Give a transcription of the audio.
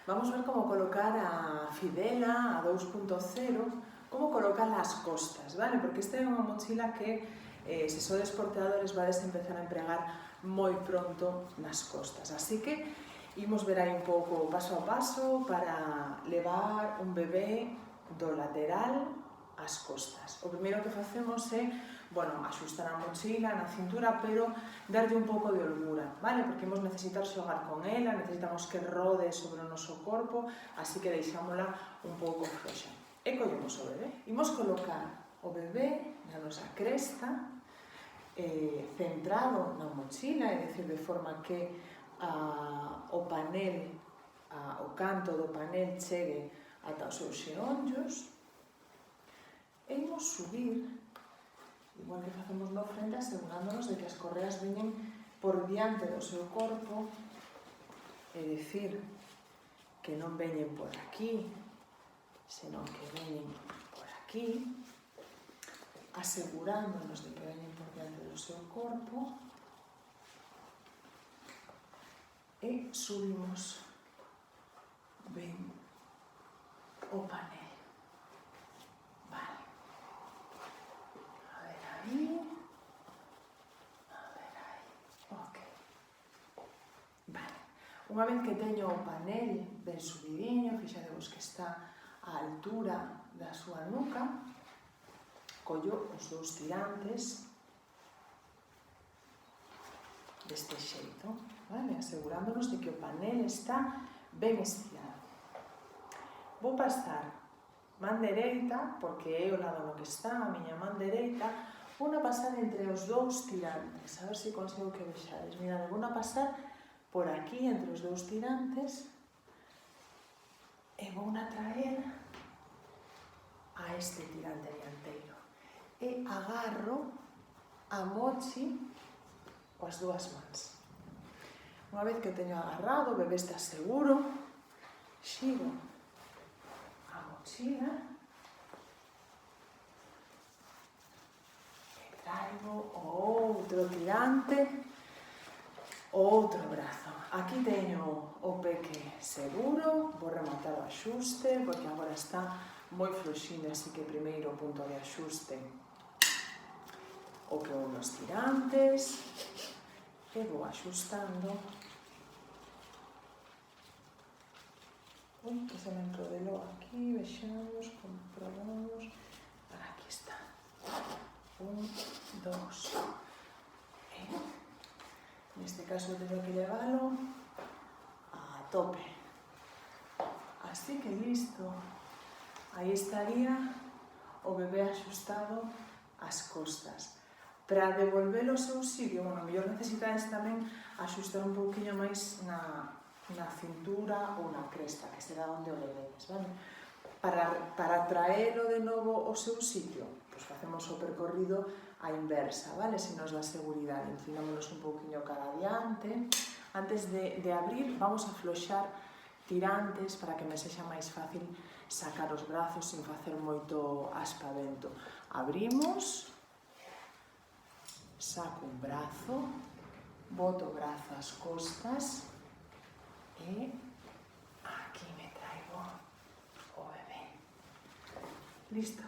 Vamos ver como colocar a Fidela, a 2.0, como colocar as costas, vale? Porque esta é unha mochila que, se sodes porteadores, vades empezar a empregar moi pronto nas costas. Así que, imos ver aí un pouco paso a paso para levar un bebé do lateral ás costas. O primeiro que facemos é, bueno, axustar a mochila na cintura, pero darlle un pouco de holgura, vale? Porque imos necesitar xogar con ela, necesitamos que rode sobre o noso corpo, así que deixámola un pouco froxa. E collemos o bebé. Imos colocar o bebé na nosa cresta, centrado na mochila, é dicir, de forma que o panel, o canto do panel chegue ata os seus xeonllos, e imos subir, igual que facemos no frente, asegurándonos de que as correas veñen por diante do seu corpo, é dicir, que non veñen por aquí, senón que veñen por aquí, asegurándonos de que veñen por diante do seu corpo, e subimos ben o panel. Vale. A ver aí. Ok. Vale. Unha vez que teño o panel ben subidiño, fixadevos que está á altura da súa nuca, collo os dous tirantes deste xeito, vale? Asegurándonos de que o panel está ben estirado. Vou pasar man dereita, porque é o lado no que está a miña man dereita, vou pasar entre os dous tirantes, a ver se consigo que vexades. Mirade, vou pasar por aquí entre os dous tirantes e vou traer a este tirante dianteiro. E agarro a mochi coas dúas mans. Unha vez que o teño agarrado, o bebé está seguro, xiro a mochila e traigo o outro tirante, o outro brazo. Aquí teño o peque seguro, vou rematar o axuste, porque agora está moi floxiño, así que primeiro o punto de axuste o que vou nos tirantes, e vou axustando. Que se me enrodelou aquí, vexamos, comprobamos. Aquí está. 1, 2. Neste caso teño que leválo a tope. Así que listo. Aí estaría o bebé axustado ás costas. Para devolvelo ao seu sitio, bueno, mellor necesitades tamén axustar un pouquinho máis na cintura ou na cresta, que será onde o levedes, vale? Para traelo de novo ao seu sitio, pois facemos o percorrido á inversa, vale? Se nos dá seguridade, inclinámonos un pouquinho cara adiante. Antes de abrir, vamos a afloxar tirantes para que me sexa máis fácil sacar os brazos sin facer moito aspavento. Abrimos, saco un brazo, boto o brazo ás costas e aquí me traigo o bebé. Listo.